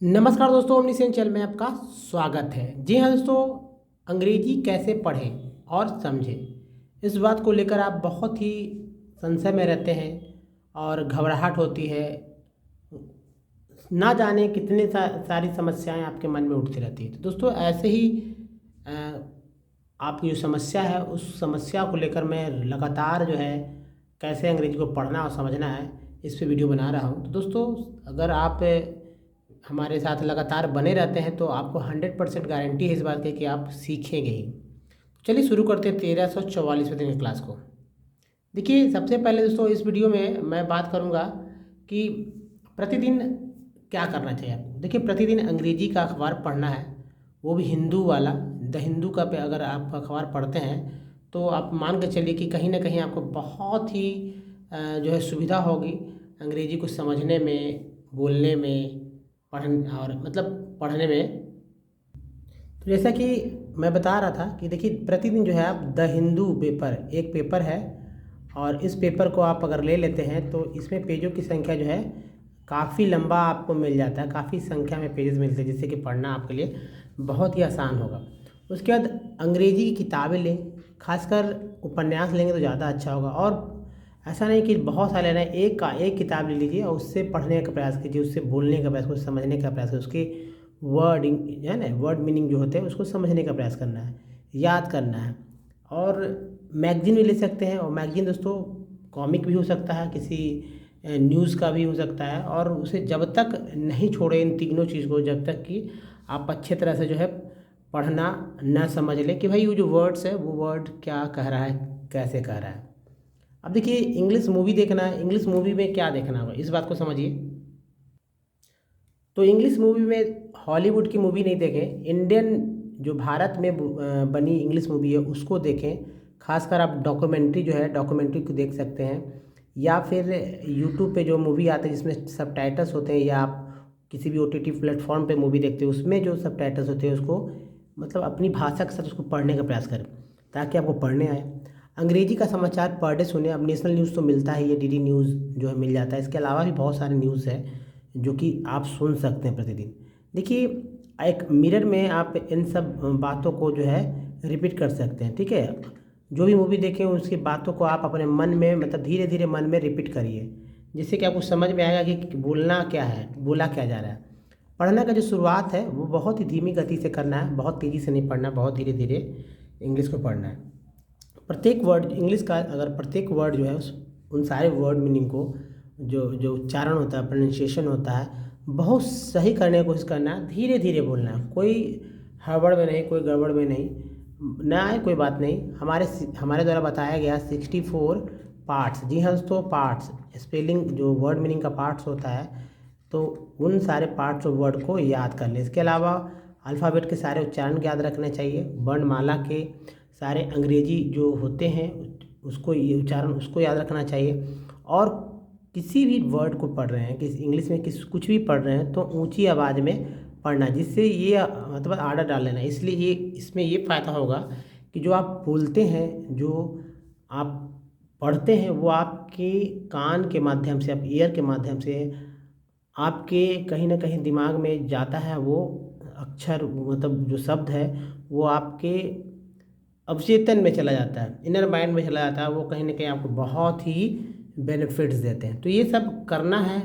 नमस्कार दोस्तों, ओमनीसेंस चैनल में आपका स्वागत है। जी हाँ दोस्तों, अंग्रेजी कैसे पढ़ें और समझें, इस बात को लेकर आप बहुत ही संशय में रहते हैं और घबराहट होती है। ना जाने कितने सारी समस्याएं आपके मन में उठती रहती है। तो दोस्तों ऐसे ही अ, आपकी जो समस्या है उस समस्या को लेकर मैं लगातार जो है कैसे अंग्रेजी को पढ़ना और समझना है इस पे वीडियो बना रहा हूँ। तो दोस्तों अगर आप हमारे साथ लगातार बने रहते हैं तो आपको 100% गारंटी है इस बात की कि आप सीखेंगे ही। चलिए शुरू करते हैं 1344वें दिन की क्लास को। देखिए सबसे पहले दोस्तों इस वीडियो में मैं बात करूंगा कि प्रतिदिन क्या करना चाहिए आपको। देखिए प्रतिदिन अंग्रेजी का अखबार पढ़ना है, वो भी हिंदू वाला। द हिंदू का पे अगर आप अखबार पढ़ते हैं तो आप मान के चलिए कि कहीं ना कहीं आपको बहुत ही जो है सुविधा होगी अंग्रेजी को समझने में, बोलने में, और मतलब पढ़ने में। तो जैसा कि मैं बता रहा था कि देखिए प्रतिदिन जो है आप द हिंदू पेपर, एक पेपर है और इस पेपर को आप अगर ले लेते हैं तो इसमें पेजों की संख्या जो है काफ़ी लंबा आपको मिल जाता है, काफ़ी संख्या में पेजेस मिलते हैं जिससे कि पढ़ना आपके लिए बहुत ही आसान होगा। उसके बाद अंग्रेजी की किताबें लें, खासकर उपन्यास लेंगे तो ज़्यादा अच्छा होगा। और ऐसा नहीं कि बहुत सारे लेना है, एक किताब ले लीजिए और उससे पढ़ने का प्रयास कीजिए, उससे बोलने का प्रयास, उसको समझने का प्रयास कीजिए, उसके वर्डिंग है ना, वर्ड मीनिंग जो होते हैं उसको समझने का प्रयास करना है, याद करना है। और मैगजीन भी ले सकते हैं, और मैगजीन दोस्तों कॉमिक भी हो सकता है, किसी न्यूज़ का भी हो सकता है। और उसे जब तक नहीं छोड़े इन तीनों चीज़ को, जब तक कि आप अच्छे तरह से जो है पढ़ना न समझ लें कि भाई वो जो वर्ड्स है वो वर्ड क्या कह रहा है, कैसे कह रहा है। अब देखिए इंग्लिश मूवी देखना है, इंग्लिश मूवी में क्या देखना होगा इस बात को समझिए। तो इंग्लिश मूवी में हॉलीवुड की मूवी नहीं देखें, इंडियन जो भारत में बनी इंग्लिश मूवी है उसको देखें। खासकर आप डॉक्यूमेंट्री जो है डॉक्यूमेंट्री को देख सकते हैं, या फिर यूट्यूब पे जो मूवी आते हैं जिसमें सबटाइटल्स होते हैं, या आप किसी भी ओटीटी प्लेटफॉर्म पे मूवी देखते हैं उसमें जो सबटाइटल्स होते हैं उसको मतलब अपनी भाषा के साथ उसको पढ़ने का प्रयास करें ताकि आपको पढ़ने आए। अंग्रेजी का समाचार पर डे सुने। अब नेशनल न्यूज़ तो मिलता है, ये डीडी न्यूज़ जो है मिल जाता है, इसके अलावा भी बहुत सारे न्यूज़ है जो कि आप सुन सकते हैं प्रतिदिन। देखिए एक मिरर में आप इन सब बातों को जो है रिपीट कर सकते हैं, ठीक है। जो भी मूवी देखें उसकी बातों को आप अपने मन में मतलब धीरे धीरे मन में रिपीट करिए, जिससे कि आपको समझ में आएगा कि बोलना क्या है, बोला क्या जा रहा है। पढ़ने का जो शुरुआत है वो बहुत ही धीमी गति से करना है, बहुत तेज़ी से नहीं पढ़ना, बहुत धीरे धीरे इंग्लिश को पढ़ना है। प्रत्येक वर्ड इंग्लिश का, अगर प्रत्येक वर्ड जो है उन सारे वर्ड मीनिंग को जो जो उच्चारण होता है, प्रोनाउंसिएशन होता है, बहुत सही करने की कोशिश करना है, धीरे धीरे बोलना है, कोई हड़बड़ में नहीं, कोई गड़बड़ में नहीं। ना आए कोई बात नहीं, हमारे द्वारा बताया गया 64 पार्ट्स। जी हाँ दोस्तों, पार्ट्स स्पेलिंग जो वर्ड मीनिंग का पार्ट्स होता है, तो उन सारे पार्ट्स ऑफ वर्ड को याद कर लें। इसके अलावा अल्फ़ाबेट के सारे उच्चारण याद रखने चाहिए, वर्णमाला के सारे अंग्रेजी जो होते हैं उसको, ये उच्चारण उसको याद रखना चाहिए। और किसी भी वर्ड को पढ़ रहे हैं, किसी इंग्लिश में कुछ भी पढ़ रहे हैं तो ऊंची आवाज़ में पढ़ना, जिससे ये मतलब आर्डर डाल लेना। इसलिए ये इसमें ये फ़ायदा होगा कि जो आप बोलते हैं, जो आप पढ़ते हैं, वो आपके कान के माध्यम से, आप ईयर के माध्यम से आपके कहीं ना कहीं दिमाग में जाता है। वो अक्षर मतलब जो शब्द है वो आपके अवचेतन में चला जाता है, इनर माइंड में चला जाता है, वो कहीं ना कहीं आपको बहुत ही बेनिफिट्स देते हैं। तो ये सब करना है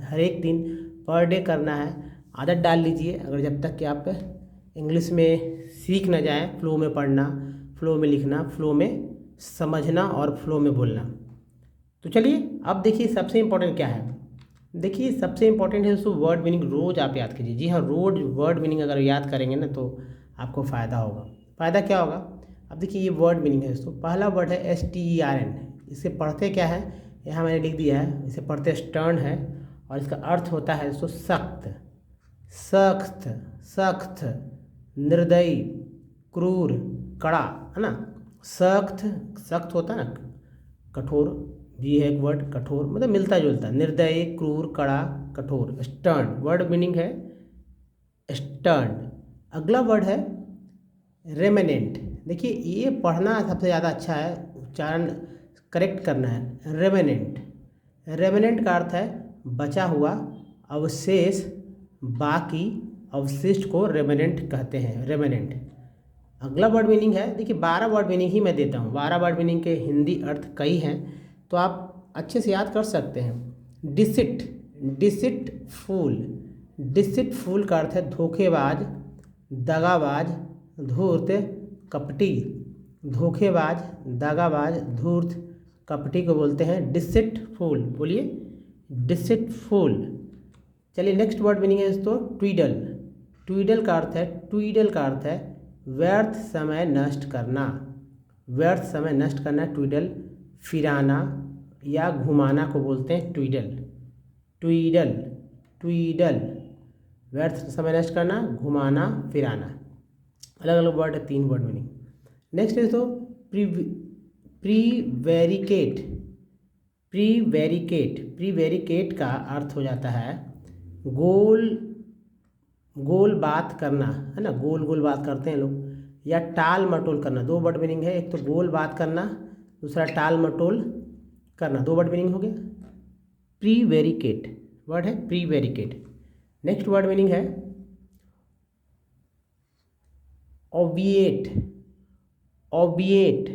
हर एक दिन, पर डे करना है। आदत डाल लीजिए, अगर जब तक कि आप इंग्लिश में सीख ना जाए, फ्लो में पढ़ना, फ्लो में लिखना, फ्लो में समझना और फ्लो में बोलना। तो चलिए अब देखिए सबसे इम्पोर्टेंट क्या है। देखिए सबसे इम्पोर्टेंट है दोस्तों वर्ड मीनिंग रोज़ आप याद कीजिए। जी हाँ, रोज़ वर्ड मीनिंग अगर याद करेंगे ना तो आपको फ़ायदा होगा। फ़ायदा क्या होगा, अब देखिए ये वर्ड मीनिंग है दोस्तों। पहला वर्ड है STERN। इसे पढ़ते क्या है, यहाँ मैंने लिख दिया है, इसे पढ़ते स्टर्न है और इसका अर्थ होता है दोस्तों सख्त, सख्त, सख्त, निर्दयी, क्रूर, कड़ा, है ना। सख्त, सख्त होता है ना, कठोर भी है एक वर्ड, कठोर मतलब मिलता जुलता, निर्दयी, क्रूर, कड़ा, कठोर। स्टर्न वर्ड मीनिंग है स्टर्न। अगला वर्ड है रेमेनेंट। देखिए ये पढ़ना सबसे ज़्यादा अच्छा है, उच्चारण करेक्ट करना है। रेमेनेंट, रेमेनेंट का अर्थ है बचा हुआ, अवशेष, बाकी अवशिष्ट को रेमिनेंट कहते हैं, रेमिनेंट। अगला वर्ड मीनिंग है, देखिए 12 वर्ड मीनिंग ही मैं देता हूँ, 12 वर्ड मीनिंग के हिंदी अर्थ कई हैं तो आप अच्छे से याद कर सकते हैं। डिसिट, डिसिटफुल, डिसिटफुल का अर्थ है धोखेबाज, दगाबाज, धूर्त, कपटी। धोखेबाज, दगाबाज, धूर्त, कपटी को बोलते हैं डिसिटफुल। बोलिए डिसिटफुल। चलिए नेक्स्ट वर्ड मीनिंग है दोस्तों ट्वीडल। ट्वीडल का अर्थ है, ट्वीडल का अर्थ है व्यर्थ समय नष्ट करना, व्यर्थ समय नष्ट करना ट्वीडल। फिराना या घुमाना को बोलते हैं ट्वीडल, ट्वीडल, ट्वीडल। व्यर्थ समय नष्ट करना, घुमाना, फिराना। अलग अलग वर्ड है, 3 वर्ड मीनिंग। नेक्स्ट है तो प्रीवेरिकेट। प्रीवेरिकेट, प्रीवेरिकेट का अर्थ हो जाता है गोल गोल बात करना, है ना, गोल गोल बात करते हैं लोग, या टाल मटोल करना। 2 वर्ड मीनिंग है, एक तो गोल बात करना, दूसरा टाल मटोल करना। 2 वर्ड मीनिंग हो गया। प्रीवेरिकेट वर्ड है, प्रीवेरिकेट। नेक्स्ट वर्ड मीनिंग है ओबिएट। ओबिएट,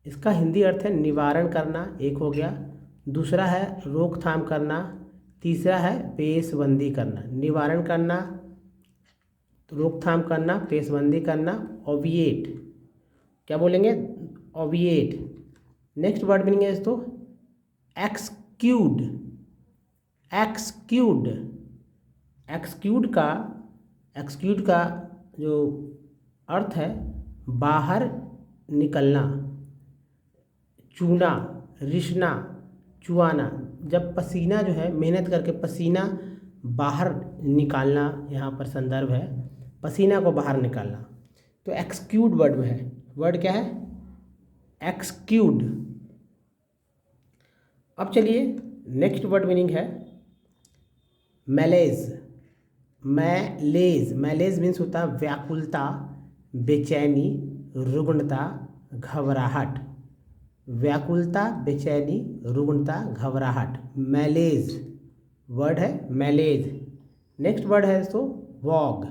इसका हिंदी अर्थ है निवारण करना, एक हो गया। दूसरा है रोकथाम करना, तीसरा है पेशबंदी करना। निवारण करना, रोकथाम करना, पेशबंदी करना, ओबिएट। क्या बोलेंगे? ओबिएट। नेक्स्ट वर्ड मीनिंग है दोस्तों एक्सक्यूड। एक्सक्यूड, एक्सक्यूड का जो अर्थ है बाहर निकलना, चूना, रिसना, चुआना। जब पसीना जो है, मेहनत करके पसीना बाहर निकालना, यहाँ पर संदर्भ है पसीना को बाहर निकालना। तो एक्सक्यूड वर्ड में है, वर्ड क्या है? एक्सक्यूड। अब चलिए नेक्स्ट वर्ड मीनिंग है मैलेज। मैलेज, मैलेज मीन्स होता है व्याकुलता, बेचैनी, रुग्णता, घबराहट। व्याकुलता, बेचैनी, रुग्णता, घबराहट। मैलेज वर्ड है, मैलेज। नेक्स्ट वर्ड है दोस्तों वॉग।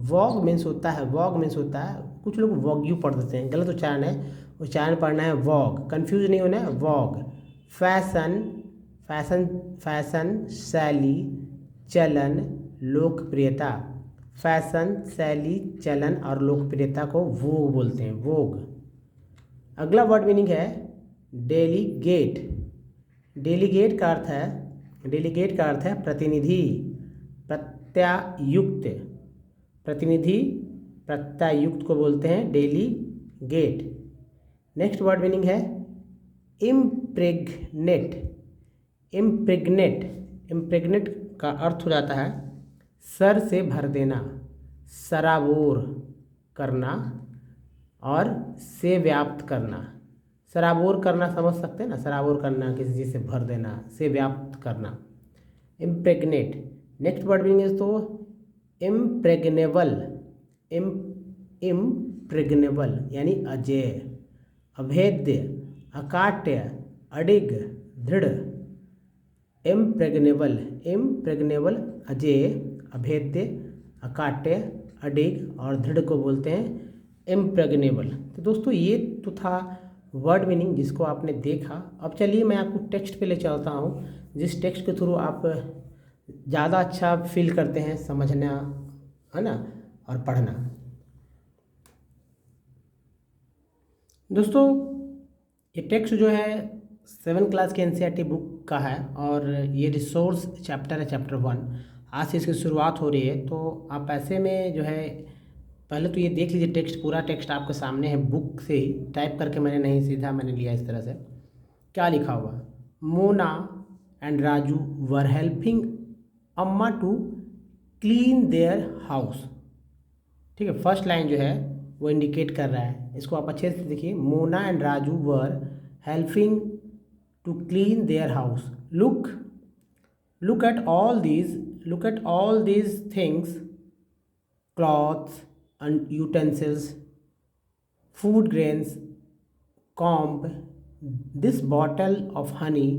वॉग मीन्स होता है, वॉग मीन्स होता है, कुछ लोग वॉग्यू पढ़ देते हैं, गलत उच्चारण है, उच्चारण पढ़ना है वॉग, कंफ्यूज नहीं होना है। वॉग फैशन, फैशन, फैशन, शैली, चलन, लोकप्रियता। फैशन, शैली, चलन और लोकप्रियता को वोग बोलते हैं, वोग। अगला वर्ड मीनिंग है डेलीगेट। डेलीगेट का अर्थ है, डेलीगेट का अर्थ है प्रतिनिधि, प्रत्यायुक्त। प्रतिनिधि, प्रत्यायुक्त को बोलते हैं डेलीगेट। नेक्स्ट वर्ड मीनिंग है इम्प्रेग्नेट। इम्प्रेग्नेट, इम्प्रेग्नेट का अर्थ हो जाता है सर से भर देना, सराबोर करना और से व्याप्त करना। सराबोर करना समझ सकते हैं ना, सराबोर करना, किसी चीज़ से भर देना, से व्याप्त करना। इम्प्रेग्नेट। नेक्स्ट वर्ड मीनिंग है तो इम्प्रेग्नेबल। इम्प्रेग्नेबल यानी अजेय, अभेद्य, अकाट्य, अडिग, दृढ़। इम्प्रेग्नेबल, इम्प्रेग्नेबल अजेय, अभेद्य, अकाट्य, अडिग और दृढ़ को बोलते हैं इम्प्रेग्नेबल। तो दोस्तों ये तो था वर्ड मीनिंग जिसको आपने देखा। अब चलिए मैं आपको टेक्स्ट पे ले चलता हूँ, जिस टेक्स्ट के थ्रू आप ज़्यादा अच्छा फील करते हैं समझना, है ना, और पढ़ना। दोस्तों ये टेक्स्ट जो है 7th क्लास के एनसीईआरटी बुक का है और ये रिसोर्स चैप्टर है, चैप्टर 1। आज से इसकी शुरुआत हो रही है, तो आप ऐसे में जो है पहले तो ये देख लीजिए टेक्स्ट, पूरा टेक्स्ट आपके सामने है, बुक से ही टाइप करके मैंने नहीं, सीधा मैंने लिया इस तरह से। क्या लिखा हुआ? Mona and Raju were helping अम्मा टू क्लीन देयर हाउस। ठीक है, फर्स्ट लाइन जो है वो इंडिकेट कर रहा है, इसको आप अच्छे से देखिए। Mona and Raju were helping to clean their house. Look at all these things, cloths and utensils, food grains, comb, this bottle of honey,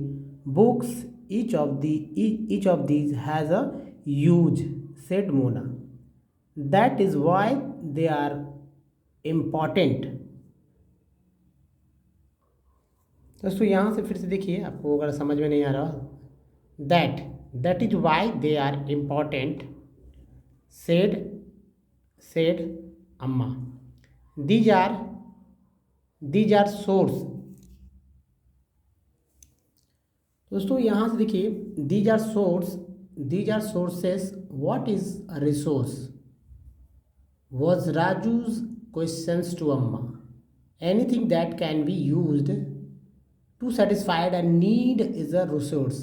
books. Each of these has a use said Mona, that is why they are important. दोस्तों यहाँ से फिर से देखिए, आपको अगर समझ में नहीं आ रहा, that is why they are important said Amma, these are source. दोस्तों यहाँ से देखिए, these are sources, what is a resource, was Raju's questions to Amma. Anything that can be used to satisfy a need is a resource,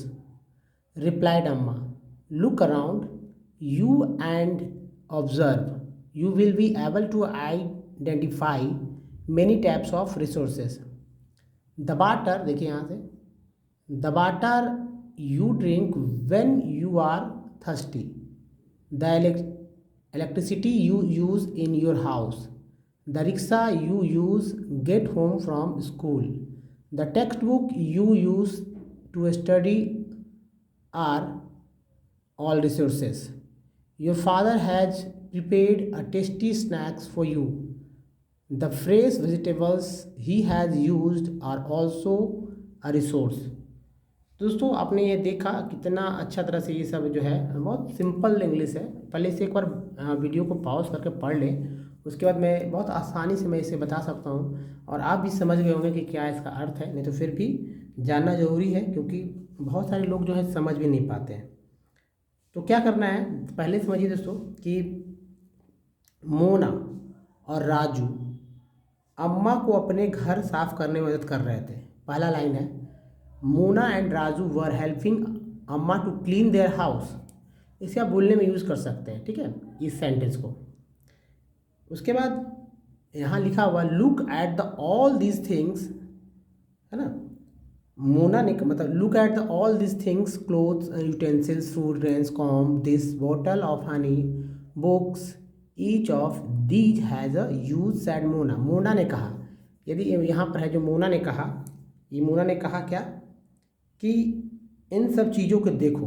replied Amma. Look around you and observe. You will be able to identify many types of resources. The water, देखिए यहाँ से, the water you drink when you are thirsty, the electricity you use in your house, the rickshaw you use get home from school, the textbook you use to study are all resources. Your father has prepared a tasty snacks for you. The fresh vegetables he has used are also a resource. दोस्तों आपने ये देखा कितना अच्छा तरह से ये सब जो है, बहुत सिंपल इंग्लिश है। पहले से एक बार वीडियो को पॉज करके पढ़ लें, उसके बाद मैं बहुत आसानी से मैं इसे बता सकता हूँ और आप भी समझ गए होंगे कि क्या इसका अर्थ है। नहीं तो फिर भी जानना ज़रूरी है, क्योंकि बहुत सारे लोग जो है समझ भी नहीं पाते हैं। तो क्या करना है, पहले समझिए दोस्तों कि मोना और राजू अम्मा को अपने घर साफ करने में मदद कर रहे थे। पहला लाइन है, Mona and Raju were helping अम्मा टू क्लीन देयर हाउस। इसे आप बोलने में यूज़ कर सकते हैं, ठीक है, इस सेंटेंस को। उसके बाद यहाँ लिखा हुआ look at the all these things, है ना। मोना ने मतलब look at the all these things, clothes, utensils, food grains, com, this bottle of honey, books, each of these has a use, sad Mona. Mona ने कहा, यदि यहाँ पर है जो मोना ने कहा, ये मोना ने कहा क्या कि इन सब चीज़ों को देखो,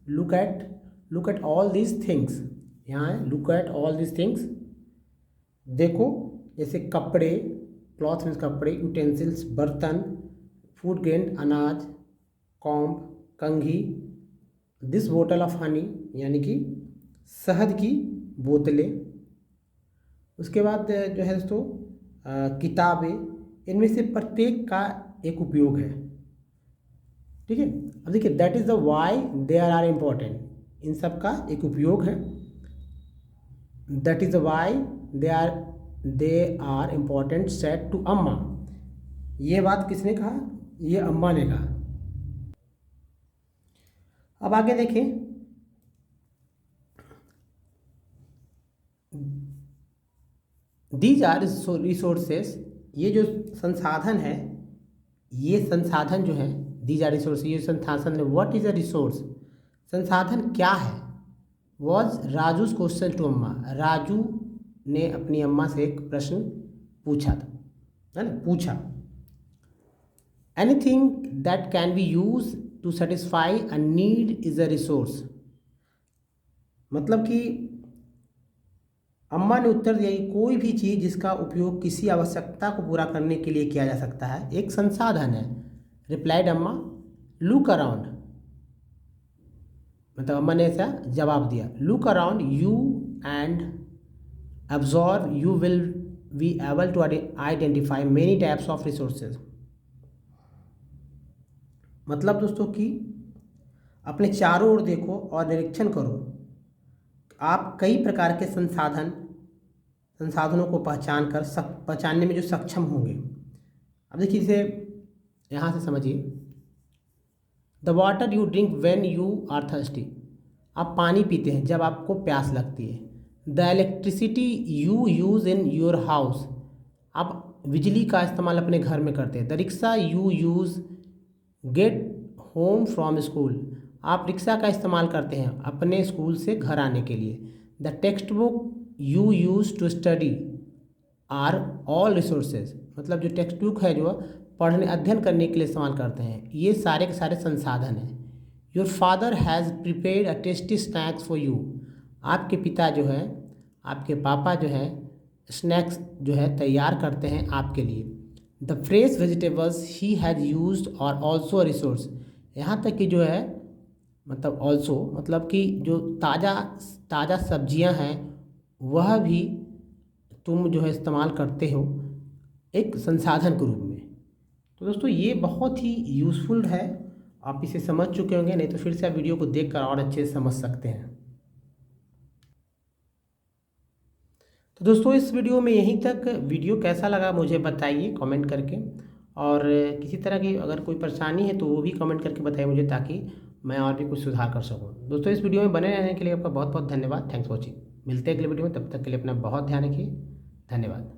look at all these things, यहाँ है look at all these things, देखो, जैसे कपड़े, क्लॉथ मीन्स कपड़े, यूटेंसिल्स बर्तन, फूड ग्रेन अनाज, कॉम्ब कंघी, दिस बोतल ऑफ हनी यानी कि शहद की बोतलें। उसके बाद जो है दोस्तों किताबें, इनमें से प्रत्येक का एक उपयोग है, ठीक है। अब देखिए that is the why they are important, इन सब का एक उपयोग है। That is the why they are important said to अम्मा। ये बात किसने कहा, ये अम्मा ने कहा। अब आगे देखें, दीज आर रिसोर्सेस, ये जो संसाधन है, ये संसाधन जो है, दीज आर रिसोर्स, ये संसाधन है। व्हाट इज अ रिसोर्स, संसाधन क्या है। वॉज राजूज क्वेश्चन टू अम्मा, राजू ने अपनी अम्मा से एक प्रश्न पूछा था, है ना, पूछा। Anything that can be use to satisfy a need is a resource, मतलब कि अम्मा ने उत्तर दिया कि कोई भी चीज़ जिसका उपयोग किसी आवश्यकता को पूरा करने के लिए किया जा सकता है एक संसाधन है। रिप्लाइड अम्मा, लुक अराउंड, मतलब अम्मा ने ऐसा जवाब दिया, look around you and observe, you will be able to identify many types of resources. मतलब दोस्तों कि अपने चारों ओर देखो और निरीक्षण करो, आप कई प्रकार के संसाधनों को पहचानने में जो सक्षम होंगे। अब देखिए इसे यहाँ से समझिए, the water you drink when you are thirsty, आप पानी पीते हैं जब आपको प्यास लगती है। The electricity you use in your house, आप बिजली का इस्तेमाल अपने घर में करते हैं। The rickshaw you use get home from school, आप रिक्शा का इस्तेमाल करते हैं अपने स्कूल से घर आने के लिए। The text book you use to study are all resources, मतलब जो टेक्स्ट बुक है जो पढ़ने अध्ययन करने के लिए इस्तेमाल करते हैं, ये सारे के सारे संसाधन हैं। Your father has prepared a tasty snacks for you. आपके पिता जो है, आपके पापा जो है स्नैक्स जो है तैयार करते हैं आपके लिए। The fresh vegetables he has used और ऑल्सो रिसोर्स। यहाँ तक कि जो है मतलब ऑल्सो मतलब कि जो ताज़ा ताज़ा सब्जियां हैं वह भी तुम जो है इस्तेमाल करते हो एक संसाधन के रूप में। तो दोस्तों ये बहुत ही यूज़फुल है, आप इसे समझ चुके होंगे, नहीं तो फिर से आप वीडियो को देखकर और अच्छे से समझ सकते हैं। तो दोस्तों इस वीडियो में यहीं तक। वीडियो कैसा लगा मुझे बताइए कमेंट करके, और किसी तरह की अगर कोई परेशानी है तो वो भी कमेंट करके बताइए मुझे, ताकि मैं और भी कुछ सुधार कर सकूँ। दोस्तों इस वीडियो में बने रहने के लिए आपका बहुत बहुत धन्यवाद। Thanks for watching. मिलते हैं अगले वीडियो में, तब तक के लिए अपना बहुत ध्यान रखिए। धन्यवाद।